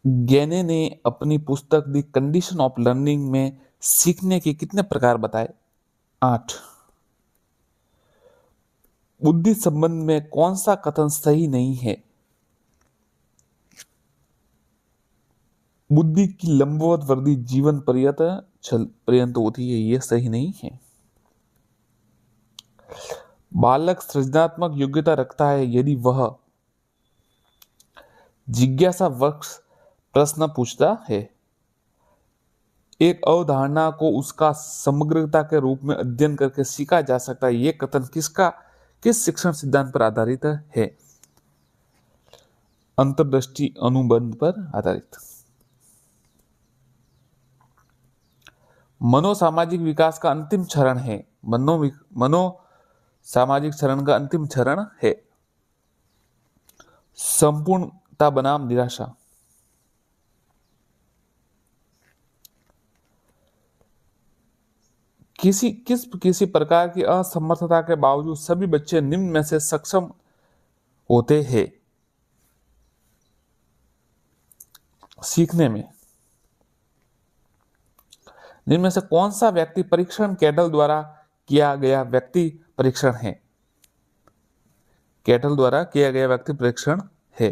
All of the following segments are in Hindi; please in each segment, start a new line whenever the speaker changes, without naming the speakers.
गैने ने अपनी पुस्तक द कंडीशन ऑफ लर्निंग में सीखने के कितने प्रकार बताए? 8। बुद्धि संबंध में कौन सा कथन सही नहीं है? बुद्धि की लंबवत वृद्धि जीवन पर्यंत होती है, यह सही नहीं है। बालक सृजनात्मक योग्यता रखता है यदि वह जिज्ञासा वश प्रश्न पूछता है। एक अवधारणा को उसका समग्रता के रूप में अध्ययन करके सीखा जा सकता है, यह कथन किस शिक्षण सिद्धांत पर आधारित है? अंतर्दृष्टि अनुबंध पर आधारित। मनोसामाजिक विकास का अंतिम चरण है। मनो सामाजिक चरण का अंतिम चरण है संपूर्णता बनाम निराशा। किसी प्रकार की असमर्थता के बावजूद सभी बच्चे निम्न में से सक्षम होते हैं सीखने में। निम्न में से कौन सा व्यक्ति परीक्षण कैटल द्वारा किया गया व्यक्ति परीक्षण है? कैटल द्वारा किया गया व्यक्ति परीक्षण है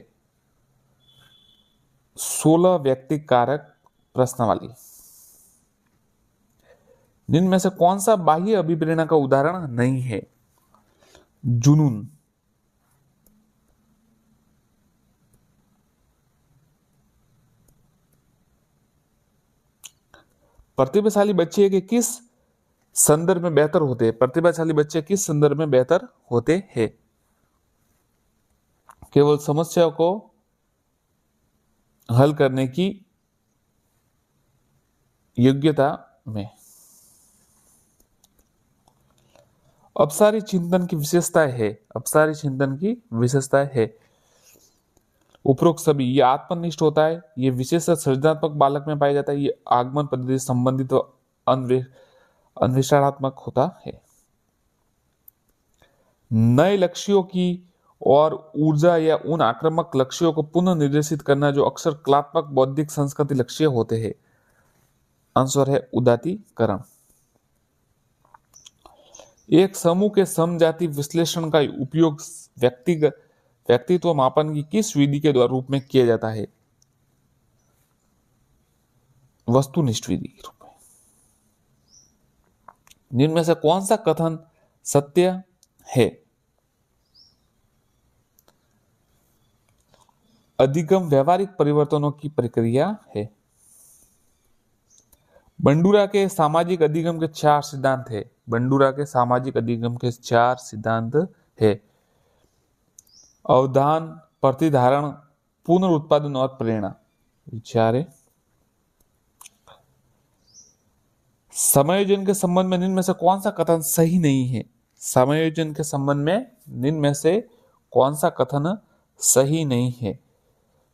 16 व्यक्ति कारक प्रश्नावली। निम्न में से कौन सा बाह्य अभिप्रेरणा का उदाहरण नहीं है? जुनून। प्रतिभाशाली बच्चे के किस संदर्भ में बेहतर होते हैं? प्रतिभाशाली बच्चे किस संदर्भ में बेहतर होते हैं? केवल समस्या को हल करने की योग्यता में। अपसारी चिंतन की विशेषताएं है। अपसारी चिंतन की विशेषताएं है उपरोक्त सभी। ये आत्मनिष्ठ होता है, ये विशेष सृजनात्मक बालक में पाया जाता है, ये आगमन पद्धति संबंधित अन्वेषणात्मक होता है। नए लक्ष्यों की और ऊर्जा या उन आक्रामक लक्ष्यों को पुनः निर्देशित करना जो अक्सर कलात्मक बौद्धिक संस्कृति लक्ष्य होते हैं। आंसर है उदातीकरण। एक समूह के समजाति विश्लेषण का उपयोग व्यक्तित्व मापन की किस विधि के द्वारा रूप में किया जाता है? वस्तुनिष्ठ विधि के रूप में। निम्न में से कौन सा कथन सत्य है? अधिगम व्यवहारिक परिवर्तनों की प्रक्रिया है। बंडूरा के सामाजिक अधिगम के 4 सिद्धांत है। बंडूरा के सामाजिक अधिगम के 4 सिद्धांत है। अवधान, प्रतिधारण, पुनरुत्पादन और प्रेरणा। विचार है। समायोजन के संबंध में निम्न में से कौन सा कथन सही नहीं है? समायोजन के संबंध में निम्न में से कौन सा कथन सही नहीं है?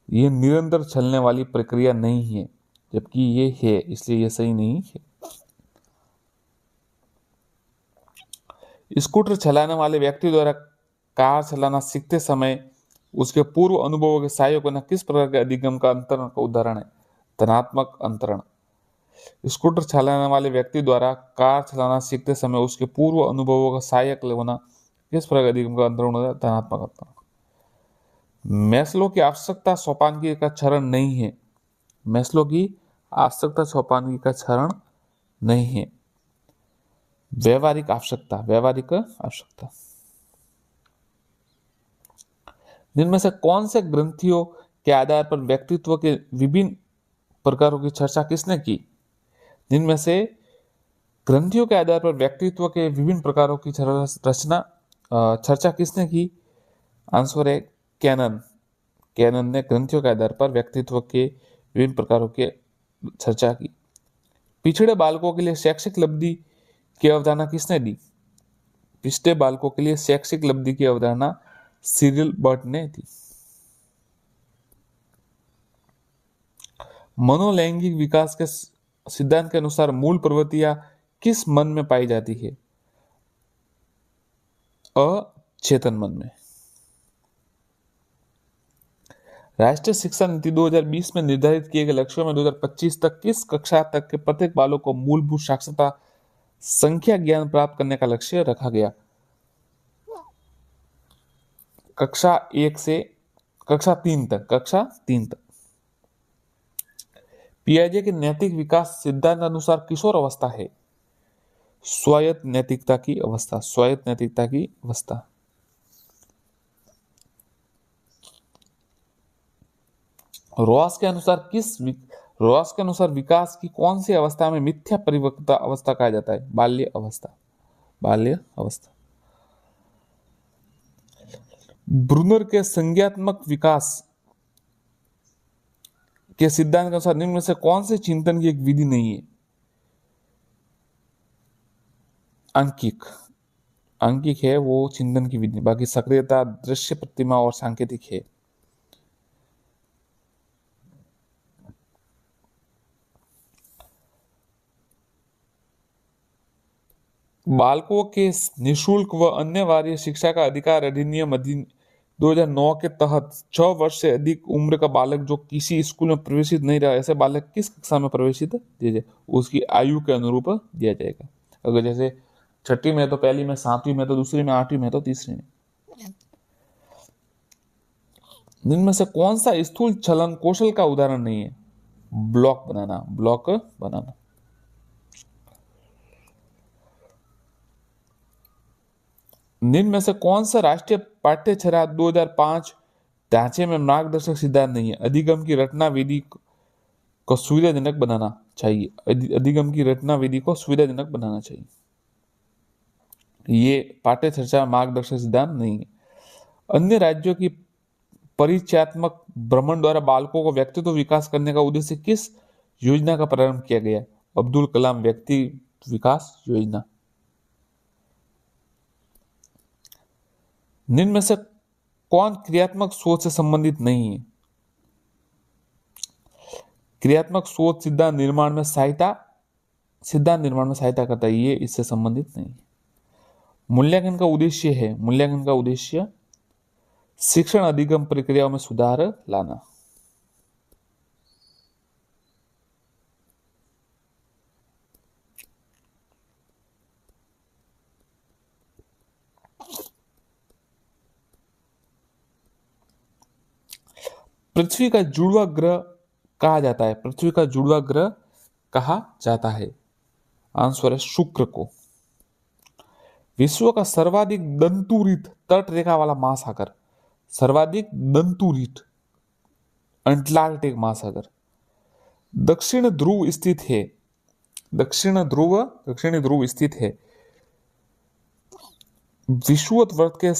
यह निरंतर चलने वाली प्रक्रिया नहीं है, जबकि ये है, इसलिए यह सही नहीं है। स्कूटर चलाने वाले व्यक्ति द्वारा कार चलाना सीखते समय उसके पूर्व अनुभवों के सहायक होना किस प्रकार के अधिगम का अंतरण का उदाहरण है? धनात्मक अंतरण। स्कूटर चलाने वाले व्यक्ति द्वारा कार चलाना सीखते समय उसके पूर्व अनुभवों का सहायक होना किस प्रकार के अधिगम का अंतरण होता है? धनात्मक अंतरण। मैस्लो की आवश्यकता सोपानगी का चरण नहीं है। मैस्लो की आवश्यकता सोपानगी का चरण नहीं है। व्यवहारिक आवश्यकता। व्यवहारिक आवश्यकता। जिनमें से कौन से ग्रंथियों के आधार पर व्यक्तित्व के विभिन्न प्रकारों की चर्चा किसने की? जिनमें से ग्रंथियों के आधार पर व्यक्तित्व के विभिन्न प्रकारों की चर्चा किसने की? आंसर है कैनन। कैनन ने ग्रंथियों के आधार पर व्यक्तित्व के विभिन्न प्रकारों की चर्चा की। पिछड़े बालकों के लिए शैक्षिक लब्धि की अवधारणा किसने दी? पिछड़े बालकों के लिए शैक्षिक लब्धि की अवधारणा सिरिल बर्ट ने दी। मनोलैंगिक विकास के सिद्धांत के अनुसार मूल प्रवृत्तियां किस मन में पाई जाती है? अचेतन मन में। राष्ट्रीय शिक्षा नीति 2020 में निर्धारित किए गए लक्ष्यों में 2025 तक किस कक्षा तक के प्रत्येक बालक को मूलभूत साक्षरता संख्या ज्ञान प्राप्त करने का लक्ष्य रखा गया? कक्षा 1 से कक्षा 3 तक, कक्षा 3 तक। पियाजे के नैतिक विकास सिद्धांत अनुसार किशोर अवस्था है स्वायत्त नैतिकता की अवस्था, स्वायत्त नैतिकता की अवस्था। रॉस के अनुसार विकास की कौन सी अवस्था में मिथ्या परिपक्वता अवस्था कहा जाता है? बाल्य अवस्था, बाल्य अवस्था। ब्रूनर के संज्ञात्मक विकास के सिद्धांत के अनुसार निम्न में से कौन से चिंतन की एक विधि नहीं है? अंकिक, अंकिक है वो चिंतन की विधि, बाकी सक्रियता, दृश्य प्रतिमा और सांकेतिक है। बालकों के निशुल्क व अन्य वार्य शिक्षा का अधिकार अधिनियम 2009 के तहत 6 वर्ष से अधिक उम्र का बालक जो किसी स्कूल में प्रवेशित नहीं रहा, ऐसे बालक किस कक्षा में प्रवेशित दिया जाए? उसकी आयु के अनुरूप दिया जाएगा। अगर जैसे छठी में तो पहली में, 7वीं में तो दूसरी में, 8वीं में तो तीसरी में। इनमें से कौन सा स्थूल चलन कौशल का उदाहरण नहीं है? ब्लॉक बनाना, ब्लॉक बनाना। निम्न में से कौन सा राष्ट्रीय पाठ्यचर्या 2005 ढांचे में मार्गदर्शक सिद्धांत नहीं है? अधिगम की रचना विधि को सुविधाजनक बनाना चाहिए, अधिगम की रचना विधि को सुविधाजनक बनाना चाहिए। ये पाठ्यचर्या मार्गदर्शक सिद्धांत नहीं है। अन्य राज्यों की परिचयात्मक भ्रमण द्वारा बालकों को व्यक्तित्व विकास करने का उद्देश्य किस योजना का प्रारंभ किया गया? अब्दुल कलाम व्यक्ति विकास योजना। निम्न में से कौन क्रियात्मक सोच से संबंधित नहीं है? क्रियात्मक सोच सिद्धांत निर्माण में सहायता करता है, ये इससे संबंधित नहीं है। मूल्यांकन का उद्देश्य है, मूल्यांकन का उद्देश्य शिक्षण अधिगम प्रक्रियाओं में सुधार लाना। पृथ्वी का जुड़वा ग्रह कहा जाता है, पृथ्वी का जुड़वा ग्रह कहा जाता है? आंसर है शुक्र को। विश्व का सर्वाधिक दंतुरित तट रेखा वाला महासागर, सर्वाधिक दंतुरित अंटार्कटिक महासागर दक्षिण ध्रुव स्थित है, दक्षिणी ध्रुव स्थित है। विषुवत वृत्त के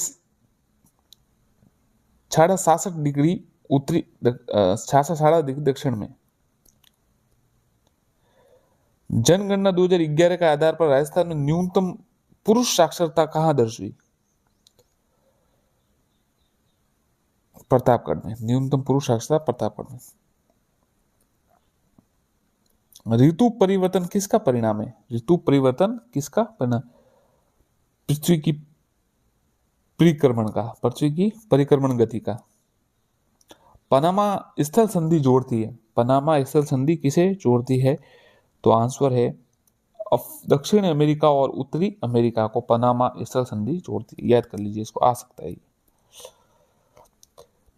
66 डिग्री उत्तरी, 66 डिग्री दक्षिण में। जनगणना 2011 के आधार पर राजस्थान में न्यूनतम पुरुष साक्षरता कहां दर्ज हुई? प्रतापगढ़ में, न्यूनतम पुरुष साक्षरता प्रतापगढ़ में। ऋतु परिवर्तन किसका परिणाम है? ऋतु परिवर्तन किसका परिणाम? पृथ्वी की परिक्रमण का, पृथ्वी की परिक्रमण गति का। पनामा स्थल संधि जोड़ती है, पनामा स्थल संधि किसे जोड़ती है? तो आंसर है दक्षिण अमेरिका और उत्तरी अमेरिका को पनामा स्थल संधि जोड़ती है। याद कर लीजिए, इसको आ सकता है।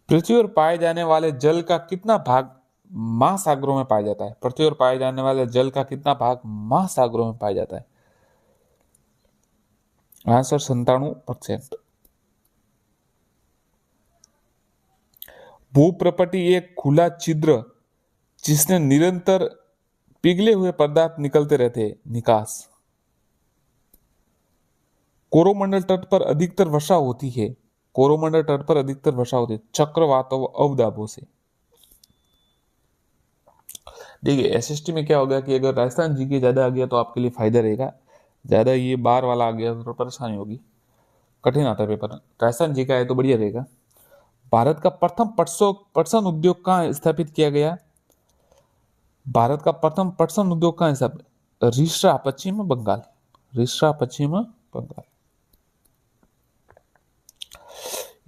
पृथ्वी पर पाए जाने वाले जल का कितना भाग महासागरों में पाया जाता है? पृथ्वी पर पाए जाने वाले जल का कितना भाग महासागरों में पाया जाता है? आंसर 97%। भूप्रपटी एक खुला छिद्र जिसने निरंतर पिघले हुए पदार्थ निकलते रहते, निकास। कोरोमंडल तट पर अधिकतर वर्षा होती है, कोरोमंडल तट पर अधिकतर वर्षा होती है चक्रवातों व अवदाबों से। देखिए एसएसटी में क्या होगा कि अगर राजस्थान जी के ज्यादा आ गया तो आपके लिए फायदा रहेगा, ज्यादा ये बार वाला आ गया तो परेशानी होगी, कठिन आता है पेपर। राजस्थान जी का है तो बढ़िया रहेगा। भारत का प्रथम पटसन उद्योग कहाँ स्थापित किया गया? भारत का प्रथम पटसन उद्योग कहाँ स्थापित? रिष्ठा, पश्चिम बंगाल, रिष्ठा पश्चिम बंगाल।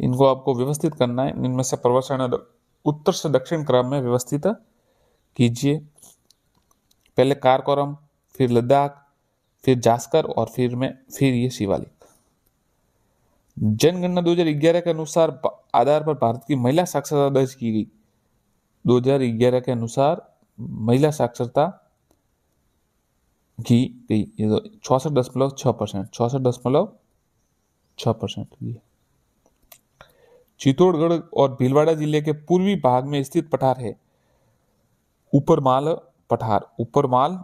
इनको आपको व्यवस्थित करना है। इनमें से प्रवर्षण उत्तर से दक्षिण क्रम में व्यवस्थित कीजिए। पहले काराकोरम, फिर लद्दाख, फिर जास्कर और फिर ये शिवालिक। जनगणना 2011 के अनुसार आधार पर भारत की महिला साक्षरता दर्ज की गई। 2011 के अनुसार महिला साक्षरता की गई 66.6%, 66.6%। चित्तौड़गढ़ और भीलवाड़ा जिले के पूर्वी भाग में स्थित पठार है ऊपरमाल पठार। ऊपरमाल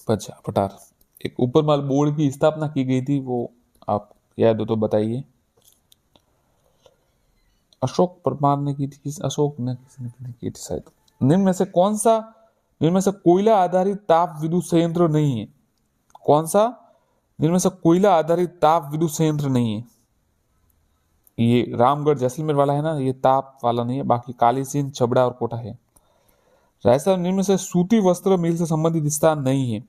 पठार, एक ऊपरमाल बोर्ड की स्थापना की गई थी, वो आप याद हो तो बताइए। अशोक परमार ने की थी, अशोक ने किसने की थी शायद। निम्न में से कोयला आधारित ताप विद्युत संयंत्र नहीं है। कौन सा निम्न में से कोयला आधारित ताप विद्युत संयंत्र नहीं है? ये रामगढ़ जैसलमेर वाला है ना, ये ताप वाला नहीं है। बाकी काली सिंध, छबड़ा और कोटा है। राजस्थान निम्न में से सूती वस्त्र मिल से संबंधित स्थान नहीं है।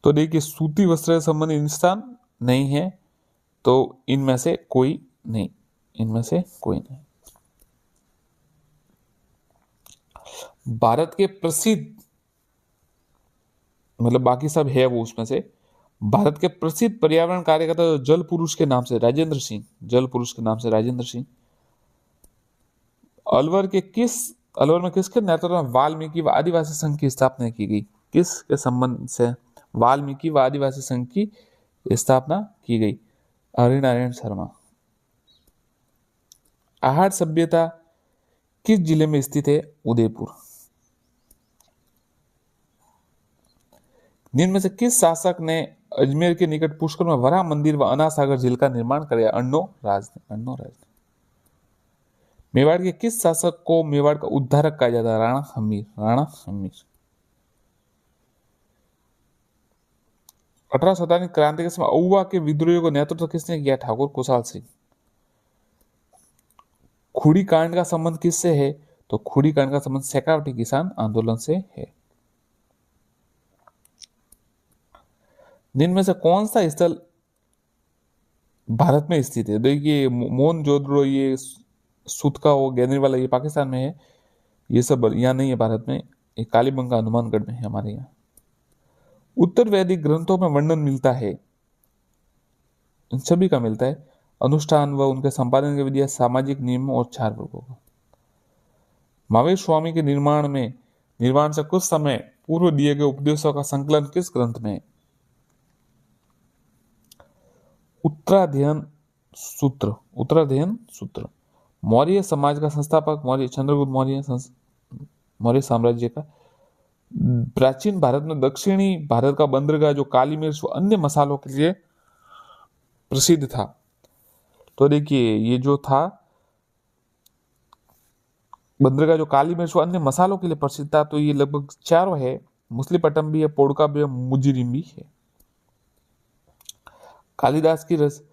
तो देखिए, सूती वस्त्र से संबंधित स्थान नहीं है, तो इनमें से कोई नहीं, इनमें से कोई नहीं। भारत के प्रसिद्ध, मतलब बाकी सब है वो उसमें से, भारत के प्रसिद्ध पर्यावरण कार्यकर्ता जल पुरुष के नाम से राजेंद्र सिंह, जल पुरुष के नाम से राजेंद्र सिंह। अलवर में किसके नेतृत्व में वाल्मीकि व आदिवासी संघ की स्थापना की गई? किसके संबंध से वाल्मीकि व आदिवासी संघ की स्थापना की गई? हरिनारायण शर्मा। आहट सभ्यता किस जिले में स्थित है? उदयपुर। निम्न में से किस शासक ने अजमेर के निकट पुष्कर में वराह मंदिर व अनासागर झील का निर्माण कराया? अन्नो राज। मेवाड़ के किस शासक को मेवाड़ का उद्धारक कहा जाता है? राणा हमीर। 1857 क्रांति के समय औवा के विद्रोहियों का नेतृत्व किसने किया? ठाकुर कुशाल सिंह। खुड़ी कांड का संबंध किससे है? तो खुड़ी कांड का संबंध शेखावटी किसान आंदोलन से है। निम्न में से कौन सा स्थल भारत में स्थित है? देखिए, मोहनजोदड़ो, ये सुतका हो, गैनीवाला, ये पाकिस्तान में है। ये सब यहाँ नहीं है भारत में। ये कालीबंगा हनुमानगढ़ में है हमारे यहाँ। उत्तर वैदिक ग्रंथों में वर्णन मिलता है, इन सभी का मिलता है, अनुष्ठान व उनके संपादन की विधियां, सामाजिक नियम और 4 वर्गों का। महावीर स्वामी के निर्माण से कुछ समय पूर्व दिए गए उपदेशों का संकलन किस ग्रंथ में? उत्तराध्ययन सूत्र। मौर्य समाज का संस्थापक चंद्रगुप्त मौर्य साम्राज्य का। प्राचीन भारत में दक्षिणी भारत का बंदरगाह जो काली मिर्च व अन्य मसालों के लिए प्रसिद्ध था। तो देखिए, ये जो था बंदरगाह जो काली मिर्च व अन्य मसालों के लिए प्रसिद्ध था, तो ये लगभग 4 है। मुसलीपट्टनम भी है, पोड़का भी है, मुजिरिम भी है। कालिदास की रस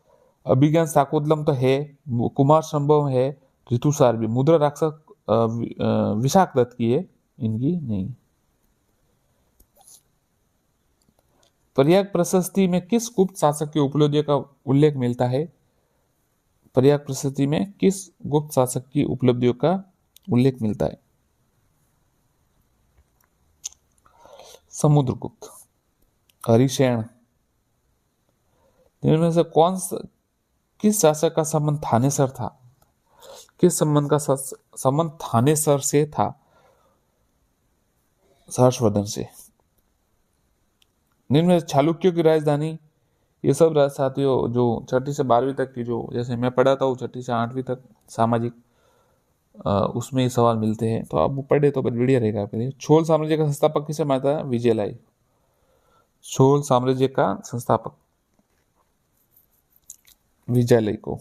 अभिज्ञान शाकुंतलम तो है, कुमार संभव है, ऋतुसार भी। मुद्रा राक्षस विशाख दत्त की है, इनकी नहीं। प्रयाग प्रशस्ति में किस गुप्त शासक की उपलब्धियों का उल्लेख मिलता है? प्रयाग प्रशस्ति में किस गुप्त शासक की उपलब्धियों का उल्लेख मिलता है? समुद्रगुप्त। हरिशैन। इनमें से किस शासक का संबंध थानेसर था? किस संबंध थानेसर से था? हर्षवर्धन से। निम्न में चालुक्यों की राजधानी, ये सब साथियों जो 6ठी से 12वीं तक की, जो जैसे मैं पढ़ाता हूँ 6ठी से 8वीं तक सामाजिक, उसमें ये सवाल मिलते हैं, तो आप पढ़े तो बढ़िया रहेगा आपके लिए। छोल साम्राज्य का संस्थापक किसे मानता है? विजयलाई। छोल साम्राज्य का संस्थापक विजयलाई को।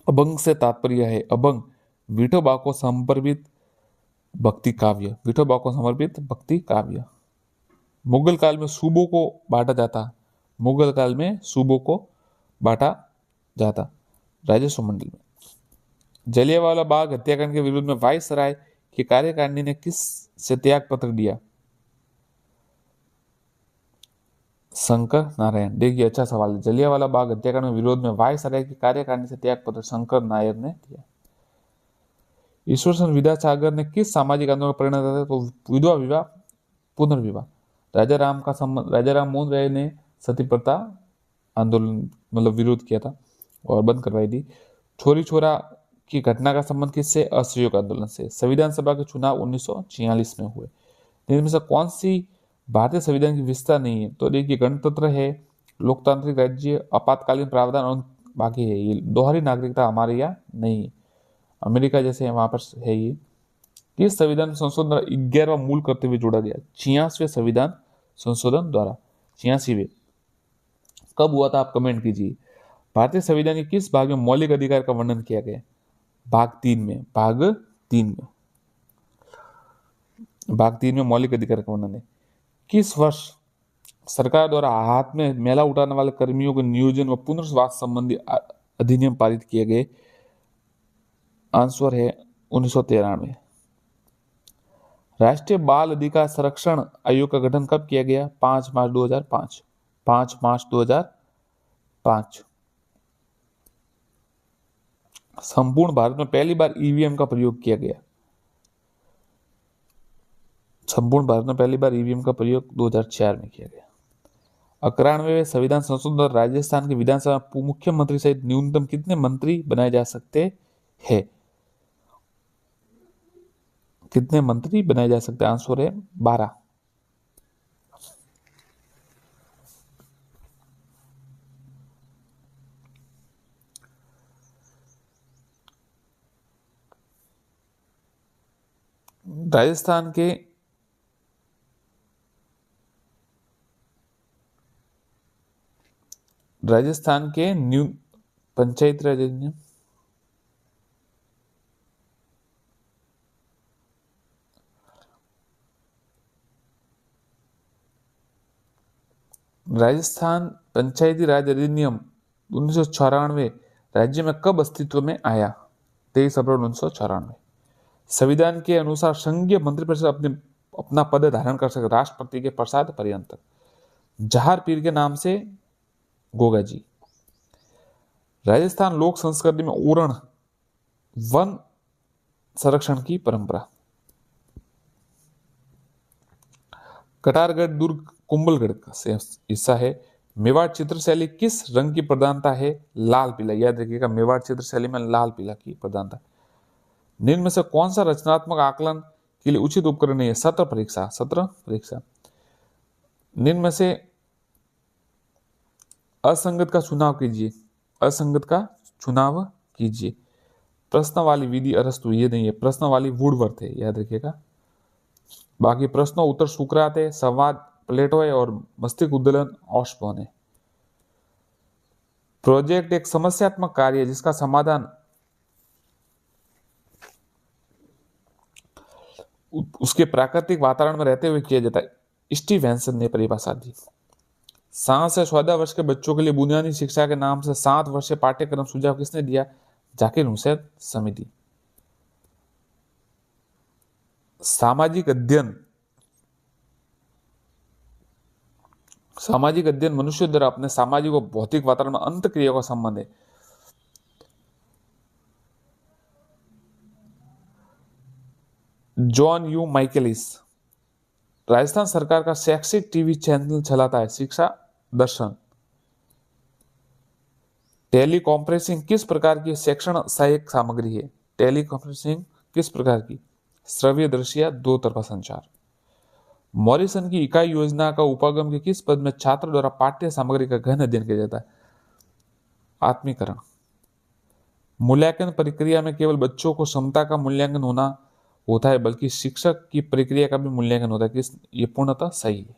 अभंग से तात्पर्य है, अभंग विठोबा को समर्पित भक्ति काव्य। विठोबा को समर्पित भक्ति काव्य। मुगल काल में सूबों को बांटा जाता। मुगल काल में सूबों को बांटा जाता राजस्व मंडल में। जलियांवाला बाग हत्याकांड के विरुद्ध में वायसराय की कार्यकारिणी ने किस से त्याग पत्र दिया? शंकर नारायण। देखिए अच्छा सवाल है। जलियांवाला बाग हत्याकांड में विरोध में वायसराय की कार्यकारिणी से त्याग पत्र शंकर नायर ने दिया। ईश्वर विद्यासागर ने किस सामाजिक आंदोलन का प्रेरणा दिया? तो विधवा विवाह पुनर्विवाह। राजा राम मोहन राय ने सती प्रथा आंदोलन मतलब विरोध किया था और बंद करवाई थी। छोरी छोरा की घटना का संबंध किससे? असहयोग आंदोलन से। संविधान सभा के चुनाव 1946 में हुए। इनमें से कौन सी भारतीय संविधान की विशेषता नहीं है? तो देखिए गणतंत्र है, लोकतांत्रिक राज्य, आपातकालीन प्रावधान और बाकी है। ये दोहरी नागरिकता हमारे यहाँ नहीं है, अमेरिका जैसे है वहां पर है ये। किस संविधान संशोधन 11वां मूल करते हुए जोड़ा गया? 86वें संविधान संशोधन द्वारा। 86वें कब हुआ था? आप कमेंट कीजिए। भारतीय संविधान के किस भाग में मौलिक अधिकार का वर्णन किया गया? भाग 3 में। भाग 3 में भाग 3 में मौलिक अधिकार का वर्णन है। किस वर्ष सरकार द्वारा हाथ में मैला उठाने वाले कर्मियों के नियोजन व पुनर्वास संबंधी अधिनियम पारित किए गए? आंसर है 1993। राष्ट्रीय बाल अधिकार संरक्षण आयोग का गठन कब किया गया? 5 मार्च 2005। 5 मार्च 2005। संपूर्ण भारत में पहली बार ईवीएम का प्रयोग किया गया। संपूर्ण भारत में पहली बार ईवीएम का प्रयोग 2004 में किया गया। 91वें संविधान संशोधन राजस्थान की विधानसभा में मुख्यमंत्री सहित न्यूनतम कितने मंत्री बनाए जा सकते हैं? कितने मंत्री बनाए जा सकते हैं? आंसर है 12। राजस्थान के न्यू पंचायत राज अधिनियम राजस्थान पंचायती राज अधिनियम 1994 राज्य में कब अस्तित्व में आया? 23 अप्रैल 1994। संविधान के अनुसार संघीय मंत्रिपरिषद अपना पद धारण कर सकते राष्ट्रपति के प्रसाद पर्यंत। जहार पीर के नाम से गोगा जी। राजस्थान लोक संस्कृति में ओरण वन संरक्षण की परंपरा। कटारगढ़ दुर्ग कुंभलगढ़ का हिस्सा है। मेवाड़ चित्रशैली किस रंग की प्रधानता है? लाल पीला। याद रखिएगा मेवाड़ चित्रशैली में लाल पीला की प्रधानता। निम्न में से कौन सा रचनात्मक आकलन के लिए उचित उपकरण नहीं है? सत्र परीक्षा। सत्र परीक्षा। निम्न में से असंगत का चुनाव कीजिए। असंगत का चुनाव कीजिए। प्रश्न वाली विधि अरस्तु, ये नहीं है। प्रश्न वाली वुडवर्थ है, याद रखिएगा। बाकी प्रश्नों उत्तर सुकरात है, संवाद प्लेटो है और मस्तिष्क उद्दोलन ऑस्बॉर्न है। प्रोजेक्ट एक समस्यात्मक कार्य है जिसका समाधान उसके प्राकृतिक वातावरण में रहते हुए किया जाता है। स्टीव हैंसन ने परिभाषा दी। 7 से 14 वर्ष के बच्चों के लिए बुनियादी शिक्षा के नाम से 7 वर्षीय पाठ्यक्रम सुझाव किसने दिया? जाकिर हुसैन समिति। सामाजिक अध्ययन मनुष्य द्वारा अपने सामाजिक और भौतिक वातावरण में अंत क्रिया का संबंध है। John you Michaelis. राजस्थान सरकार का शैक्षिक टीवी चैनल चलाता है शिक्षा दर्शन। टेलीकॉन्फ्रेंसिंग किस प्रकार की शिक्षण सहायक सामग्री है? टेलीकॉन्फ्रेंसिंग किस प्रकार की? श्रव्य दृश्य दो तरफा संचार। मॉरिसन की इकाई योजना का उपागम के किस पद में छात्र द्वारा पाठ्य सामग्री का गहन अध्ययन किया जाता है? आत्मीकरण। मूल्यांकन प्रक्रिया में केवल बच्चों को क्षमता का मूल्यांकन होता है, बल्कि शिक्षक की प्रक्रिया का भी मूल्यांकन होता है। ये पूर्णतः सही है।